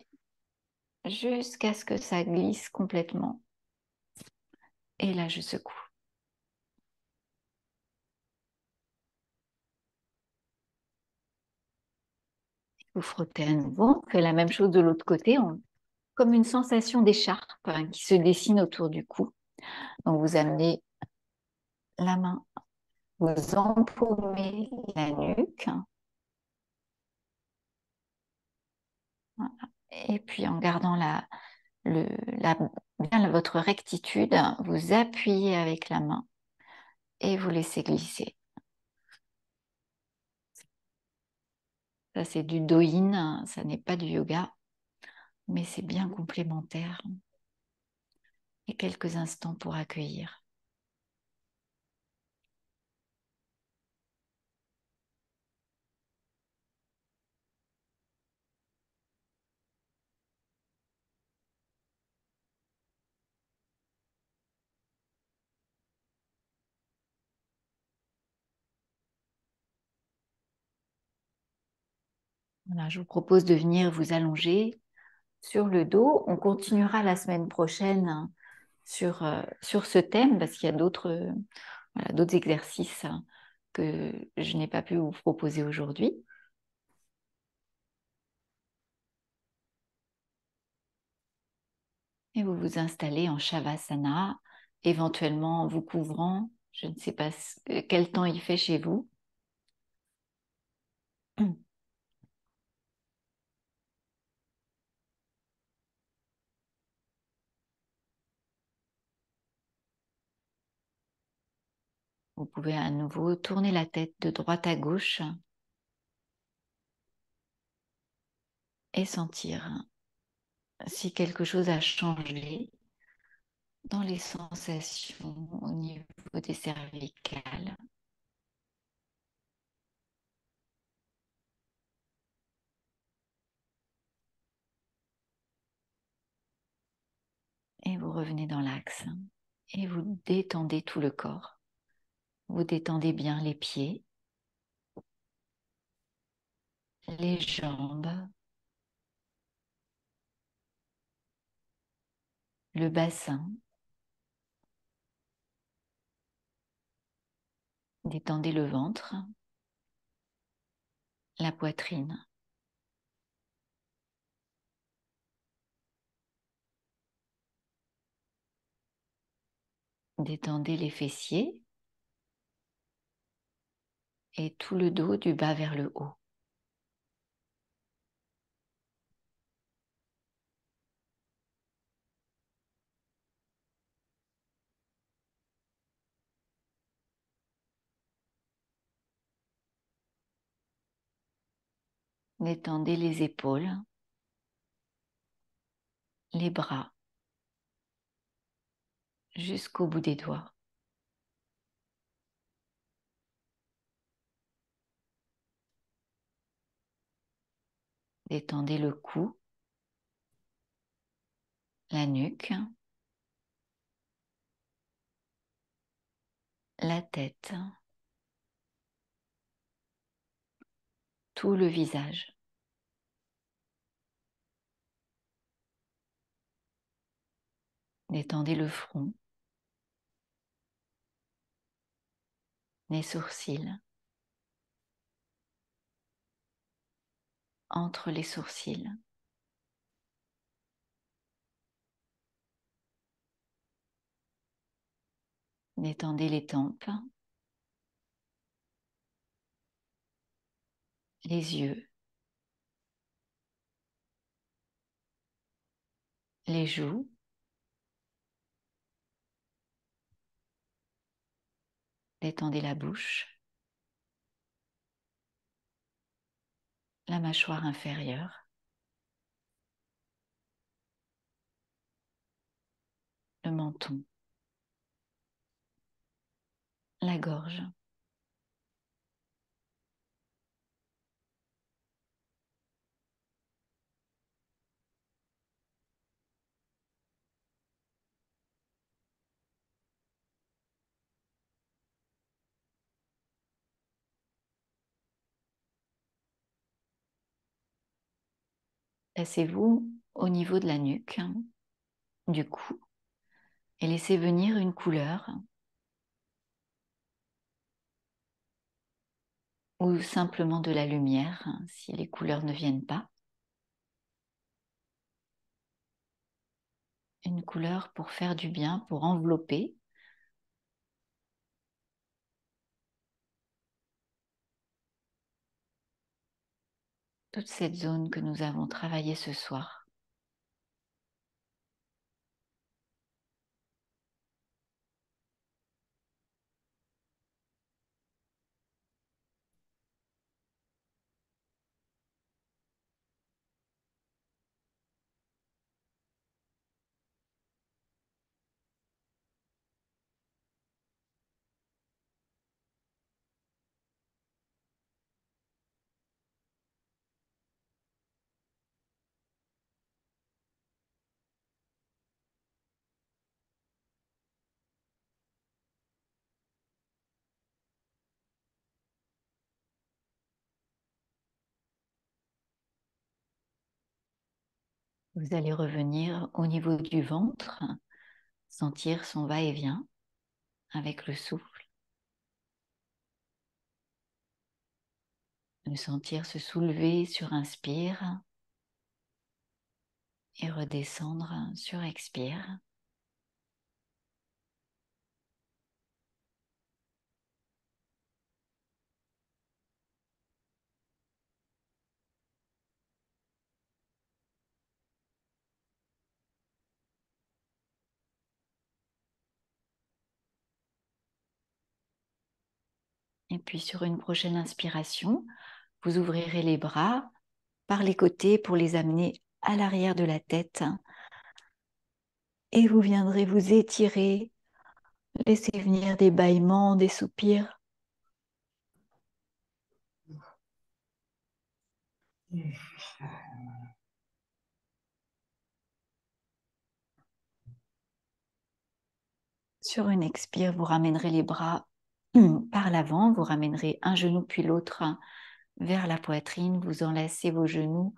jusqu'à ce que ça glisse complètement. Et là, je secoue. Vous frottez à nouveau, on fait la même chose de l'autre côté, comme une sensation d'écharpe qui se dessine autour du cou. Donc vous amenez la main, vous empaumez la nuque, voilà. Et puis en gardant bien votre rectitude, vous appuyez avec la main et vous laissez glisser. Ça, c'est du do-in, ça n'est pas du yoga, mais c'est bien complémentaire. Et quelques instants pour accueillir. Voilà, je vous propose de venir vous allonger sur le dos. On continuera la semaine prochaine sur ce thème parce qu'il y a d'autres exercices que je n'ai pas pu vous proposer aujourd'hui. Et vous vous installez en Shavasana, éventuellement en vous couvrant. Je ne sais pas quel temps il fait chez vous. Vous pouvez à nouveau tourner la tête de droite à gauche et sentir si quelque chose a changé dans les sensations au niveau des cervicales. revenez dans l'axe et vous détendez tout le corps. Vous détendez bien les pieds, les jambes, le bassin. Détendez le ventre, la poitrine. Détendez les fessiers et tout le dos du bas vers le haut. Détendez les épaules, les bras, jusqu'au bout des doigts. Détendez le cou, la nuque, la tête, tout le visage. Détendez le front, les sourcils, entre les sourcils. Détendez les tempes, les yeux, les joues, détendez la bouche, la mâchoire inférieure, le menton, la gorge. Placez-vous au niveau de la nuque, du cou, et laissez venir une couleur ou simplement de la lumière si les couleurs ne viennent pas. Une couleur pour faire du bien, pour envelopper. Toute cette zone que nous avons travaillée ce soir. Vous allez revenir au niveau du ventre, sentir son va-et-vient avec le souffle. Le sentir se soulever sur inspire et redescendre sur expire. Et puis sur une prochaine inspiration, vous ouvrirez les bras par les côtés pour les amener à l'arrière de la tête. Et vous viendrez vous étirer, laisser venir des bâillements, des soupirs. Sur une expire, vous ramènerez les bras par l'avant, vous ramènerez un genou puis l'autre vers la poitrine, vous enlacez vos genoux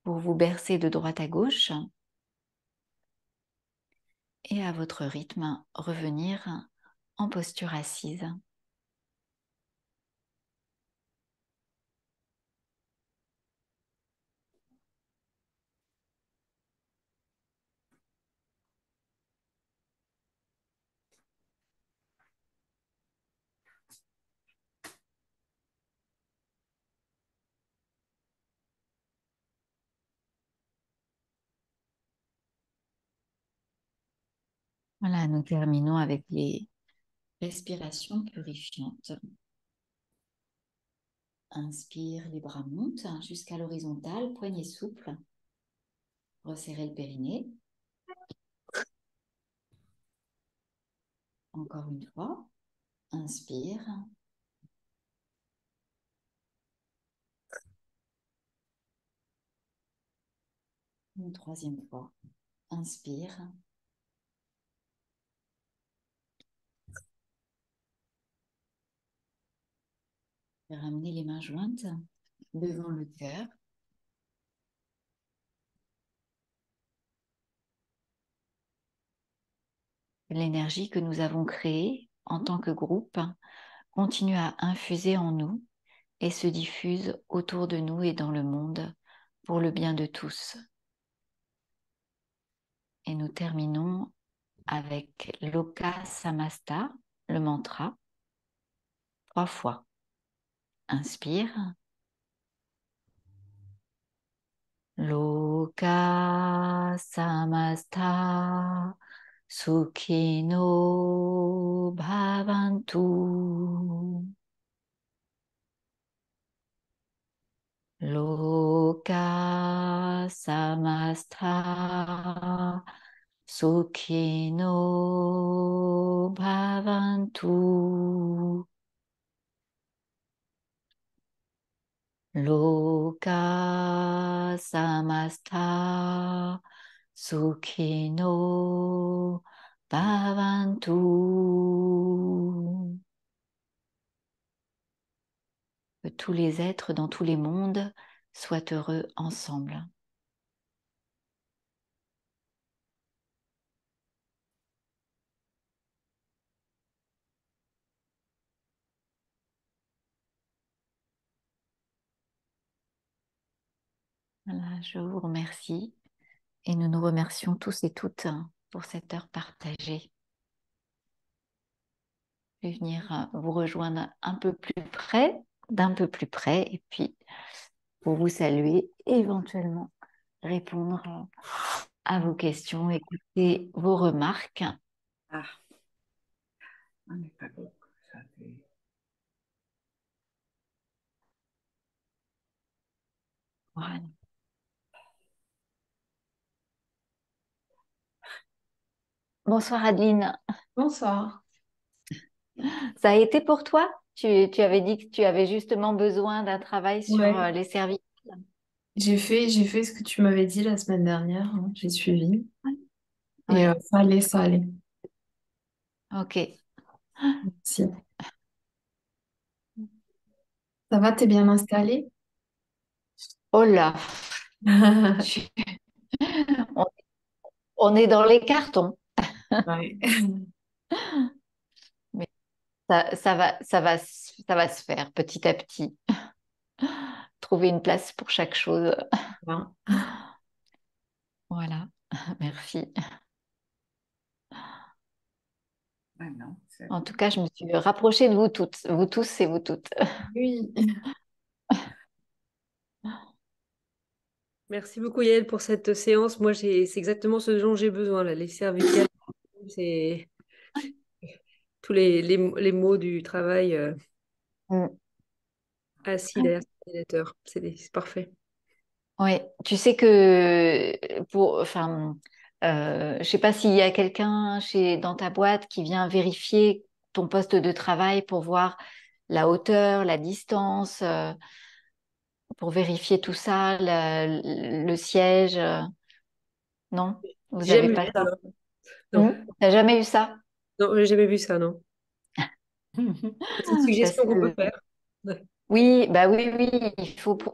pour vous bercer de droite à gauche et à votre rythme revenir en posture assise. Voilà, nous terminons avec les respirations purifiantes. Inspire, les bras montent jusqu'à l'horizontale, poignets souples. Resserrez le périnée. Encore une fois. Inspire. Une troisième fois. Inspire. Ramenez les mains jointes devant le cœur. L'énergie que nous avons créée en tant que groupe continue à infuser en nous et se diffuse autour de nous et dans le monde pour le bien de tous. Et nous terminons avec Loka Samasta, le mantra, 3 fois. Inspire. Loka Samasta Sukhino Bhavantu. Loka Samasta Sukhino Bhavantu. Loka Samasta Sukhino Bhavantu. Que tous les êtres dans tous les mondes soient heureux ensemble. Voilà, je vous remercie et nous nous remercions tous et toutes pour cette heure partagée. Je vais venir vous rejoindre un peu plus près, d'un peu plus près, et puis pour vous saluer, éventuellement répondre à vos questions, écouter vos remarques. Ah, on n'est pas beaucoup. Ça fait... Voilà. Bonsoir Adeline. Bonsoir. Ça a été pour toi? Tu avais dit que tu avais justement besoin d'un travail sur Ouais, les services. j'ai fait ce que tu m'avais dit la semaine dernière, hein. J'ai suivi. Et Oui, ça allait. ok. Si. Ça va, t'es bien installé? Oh là, tu- on, on est dans les cartons, Ouais. mais ça va se faire petit à petit. Trouver une place pour chaque chose. Bien. Voilà, merci. Ah non, c'est En bon. tout cas, je me suis rapprochée de vous toutes, vous tous et vous toutes. Oui. Merci beaucoup Yael pour cette séance. Moi, c'est exactement ce dont j'ai besoin, là. Les cervicales, c'est tous les maux du travail Mm. assis derrière son ordinateur. C'est parfait. Oui, tu sais que enfin, je sais pas s'il y a quelqu'un dans ta boîte qui vient vérifier ton poste de travail pour voir la hauteur, la distance, pour vérifier tout ça, le siège. Non, vous J'ai n'avez jamais pas vu ça. ça. Non. T'as jamais eu ça? Non, j'ai jamais vu ça, non. C'est une Parce suggestion qu'on peut que faire. Ouais. oui, bah oui, oui,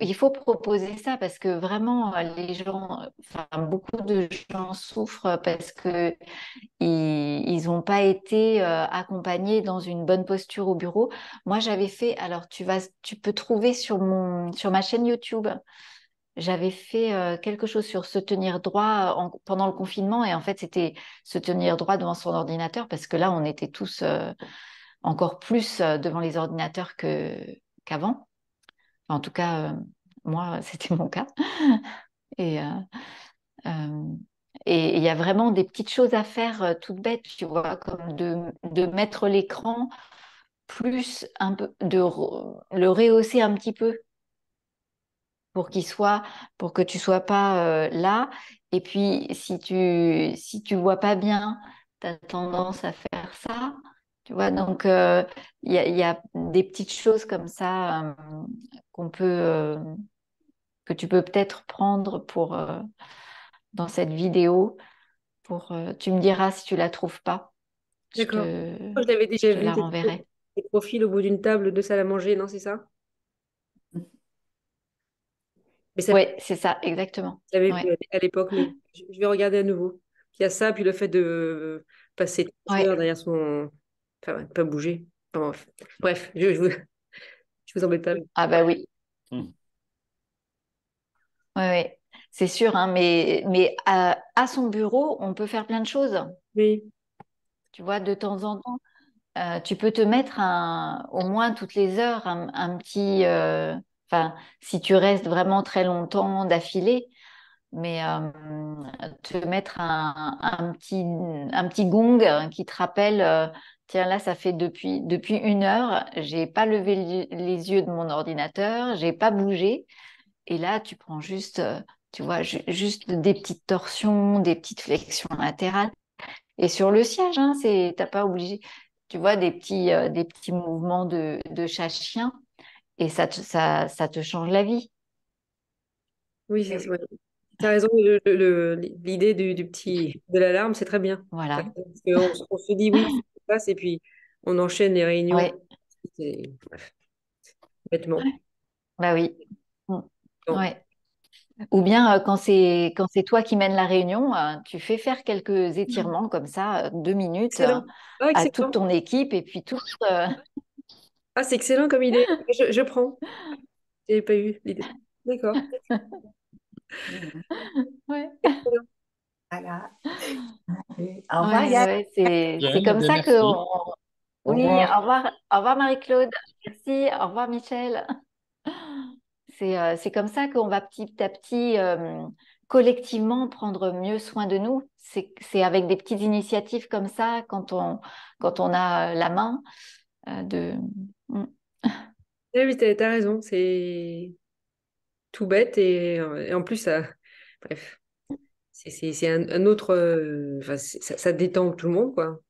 il faut proposer ça parce que vraiment, les gens, enfin, beaucoup de gens souffrent parce que ils n'ont pas été accompagnés dans une bonne posture au bureau. Moi, j'avais fait, alors tu peux trouver sur ma chaîne YouTube, j'avais fait quelque chose sur se tenir droit pendant le confinement et en fait, c'était se tenir droit devant son ordinateur parce que là, on était tous encore plus devant les ordinateurs qu'avant. En tout cas, moi, c'était mon cas. Et euh, et il y a vraiment des petites choses à faire toutes bêtes, tu vois, comme de mettre l'écran plus un peu, le rehausser un petit peu pour qu'il soit, pour que tu sois pas là. Et puis, si tu vois pas bien, tu as tendance à faire ça. Tu vois, donc il y a des petites choses comme ça qu'on peut, que tu peux peut-être prendre pour, dans cette vidéo. Pour, tu me diras si tu la trouves pas. D'accord. Je l'avais Je déjà te vu, la renverrai. des profils au bout d'une table de salle à manger, non, c'est ça? Mais ça, Oui, c'est ça, exactement. je l'avais vu Ouais, à l'époque, mais je vais regarder à nouveau. Il y a ça, puis le fait de passer 3 ouais. heures derrière son... Enfin, ouais, pas bouger. Enfin, bref, je vous embête pas. Ah bah oui. Ouais, ouais. C'est sûr, hein, mais à son bureau, on peut faire plein de choses. Oui, Tu vois, de temps en temps, tu peux te mettre au moins toutes les heures un petit, enfin, si tu restes vraiment très longtemps d'affilée, mais te mettre un petit gong qui te rappelle, tiens là, ça fait depuis 1 heure, j'ai pas levé les yeux de mon ordinateur, j'ai pas bougé, et là, tu prends juste, tu vois, juste des petites torsions, des petites flexions latérales. Et sur le siège, hein, t'as pas obligé, tu vois, des petits mouvements de chat-chien et ça te change la vie. oui, ouais. Tu as raison, l'idée du petit, de l'alarme, c'est très bien. T'as Voilà. raison, parce on se dit oui, il faut que ça passe, et puis on enchaîne les réunions. Ouais, Bref, bêtement. bah oui. Mm. Bon. Ouais. Ou bien quand c'est toi qui mènes la réunion, tu fais faire quelques étirements comme ça, 2 minutes, Excellent. Ah, à toute excellent. ton équipe et puis tous. Ah, c'est excellent comme idée. Je prends. J'ai pas eu l'idée. D'accord. Ouais. Excellent. Voilà. Au revoir, Ouais, Yann. ouais, c'est Bien, eh comme bien, ça que. merci. Au Oui, revoir. au revoir Marie-Claude. Merci, au revoir Michel. C'est comme ça qu'on va petit à petit, collectivement, prendre mieux soin de nous. C'est avec des petites initiatives comme ça, quand on a la main, de... Mm. Ah oui, t'as raison. C'est tout bête et en plus, ça, bref, c'est un autre. Enfin, ça détend tout le monde, quoi.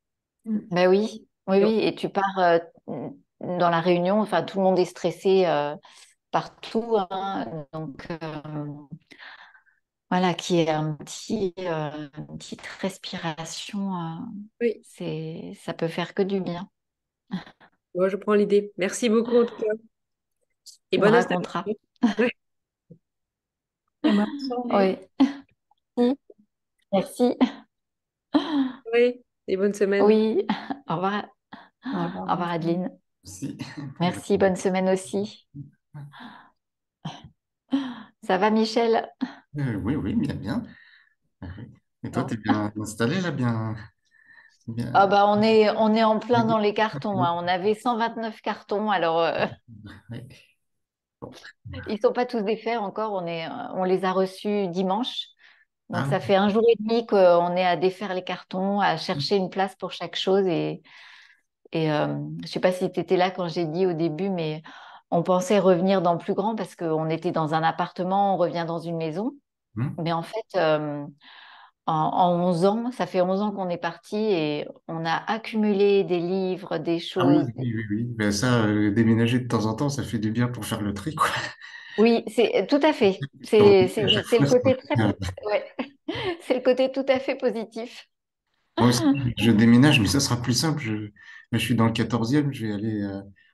Ben oui, oui, oui. Et tu pars dans la réunion, enfin, tout le monde est stressé partout, hein. Donc, voilà, qui est une petite respiration, Oui, ça peut faire que du bien. moi, je prends l'idée. Merci beaucoup, en tout cas. Et Tu me bonne raconteras. installation. Ouais, Et bonne journée. Oui, merci. ouais. Et bonne semaine. Oui, au revoir, Au revoir, au revoir Vincent. Adeline. Merci. Merci, bonne semaine aussi. Ça va Michel? Oui, oui, bien, bien. Oui. Et toi, Bon. t'es bien installé là, bien, Ah bien. bah on est en plein dans les cartons, hein. On avait 129 cartons, alors Oui. Bon. ils sont pas tous défaits encore. On les a reçus dimanche. Donc Ah, ça fait 1 jour et demi qu'on est à défaire les cartons, à chercher une place pour chaque chose. Et je sais pas si tu étais là quand j'ai dit au début, mais on pensait revenir dans plus grand parce qu'on était dans un appartement, on revient dans une maison. hmm. Mais en fait, en 11 ans, ça fait 11 ans qu'on est parti et on a accumulé des livres, des Ah oui, choses. oui, oui, oui. Ben ça, déménager de temps en temps, ça fait du bien pour faire le tri, quoi. Oui, c'est tout à fait. Donc, à chaque C'est le fois, côté très, ouais. C'est le côté tout à fait positif. Moi aussi, je déménage, mais ça sera plus simple. Là, je suis dans le 14e, je vais aller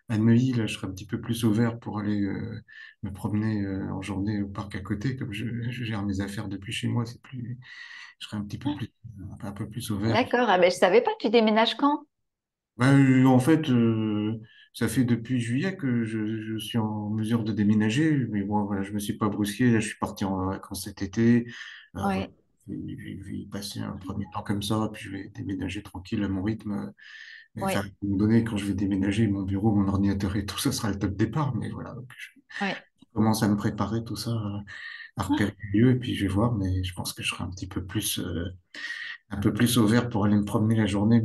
à Neuilly. Là, je serai un petit peu plus ouvert pour aller me promener en journée au parc à côté. Comme je gère mes affaires depuis chez moi, je serai un petit peu plus, un peu plus ouvert. D'accord. Ah ben, je savais pas, tu déménages quand? Bah, en fait, ça fait depuis juillet que je suis en mesure de déménager, mais bon, voilà, je me suis pas brusqué. Là, je suis parti en vacances cet été. Voilà, Oui. je vais y passer un premier temps comme ça, puis je vais déménager tranquille à mon rythme. Mais, Oui. enfin, à un moment donné, quand je vais déménager, mon bureau, mon ordinateur et tout, ça sera le top départ. Mais voilà, donc je Oui. commence à me préparer tout ça, à repérer les lieux, et puis je vais voir. Mais je pense que je serai un peu plus ouvert pour aller me promener la journée,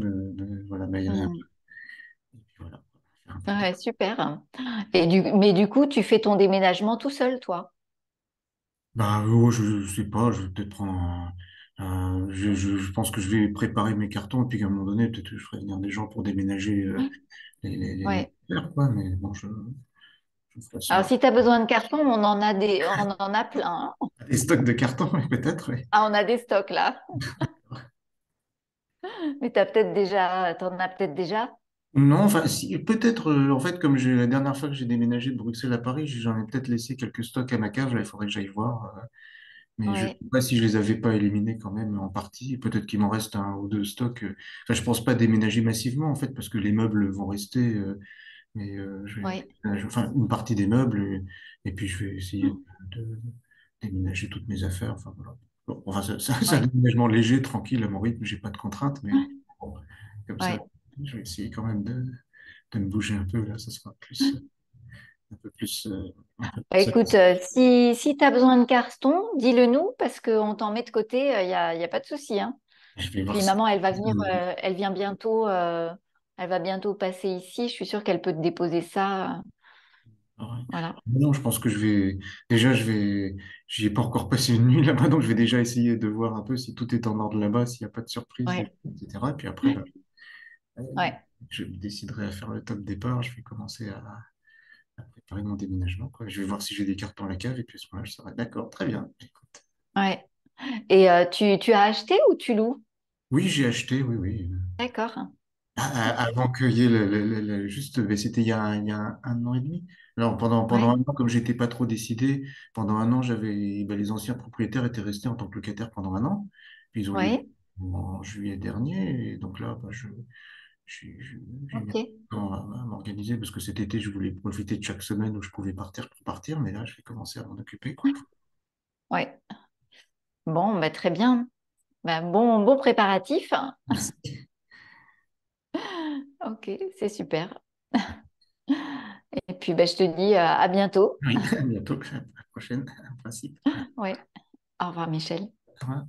voilà, m'aérer un peu. Mm. Et puis voilà, faire un peu de... Ouais, super. Mais du coup, tu fais ton déménagement tout seul, toi? Bah, je sais pas, je vais peut-être prendre je pense que je vais préparer mes cartons, et puis à un moment donné, peut-être que je ferai venir des gens pour déménager les Ouais. affaires, quoi, mais bon, je ferai Alors, ça. si tu as besoin de cartons, on en a plein, hein. Des stocks de cartons, oui, peut-être, oui. Ah, on a des stocks là. Mais t'en as peut-être déjà. Non, enfin, si, peut-être, en fait, comme la dernière fois que j'ai déménagé de Bruxelles à Paris, j'en ai peut-être laissé quelques stocks à ma cave, là, il faudrait que j'aille voir. Mais je ne sais Ouais. pas si je les avais pas éliminés quand même en partie. Peut-être qu'il m'en reste un ou deux stocks. Enfin, je pense pas déménager massivement en fait, parce que les meubles vont rester. Mais je vais Ouais. enfin, une partie des meubles et puis je vais essayer de déménager toutes mes affaires. Enfin, voilà. Bon, enfin, c'est un Ouais. déménagement léger, tranquille, à mon rythme. J'ai pas de contraintes, mais bon, comme ça, Ouais. je vais essayer quand même de me bouger un peu. Là, ça sera plus, un peu plus, un peu Bah, plus. écoute, si tu as besoin de cartons, dis-le nous parce qu'on t'en met de côté, y a pas de souci, hein. Je vais voir Puis ça. maman, elle va venir, elle va bientôt passer ici. Je suis sûre qu'elle peut te déposer ça. Ouais. Voilà. Non, je pense que déjà, j'y ai pas encore passé une nuit là-bas, donc je vais déjà essayer de voir un peu si tout est en ordre là-bas, s'il n'y a pas de surprise, Ouais. etc. Et puis après, là, euh, Ouais. je me déciderai à faire le top départ. Je vais commencer à préparer mon déménagement, quoi. Je vais voir si j'ai des cartons à la cave, et puis à ce moment-là, je serai d'accord, très bien. Écoute. Ouais. Et tu as acheté ou tu loues? Oui, j'ai acheté, oui, oui. D'accord. Avant qu'il y ait juste, mais c'était il y a un an et demi. Alors pendant Ouais. un an, comme j'étais pas trop décidé, pendant un an, les anciens propriétaires étaient restés en tant que locataires pendant un an. Puis ils ont livré Ouais. en juillet dernier. Et donc là, bah, j'ai mis un Ok. temps à m'organiser parce que cet été, je voulais profiter de chaque semaine où je pouvais partir pour partir. Mais là, je vais commencer à m'en occuper, quoi. Ouais. Bon, bah, très bien. Bah, bon préparatif. Merci. Ok, c'est super. Et puis, bah, je te dis à bientôt. Oui, à bientôt. À la prochaine, en principe. Ouais. Au revoir, Michel. Au revoir.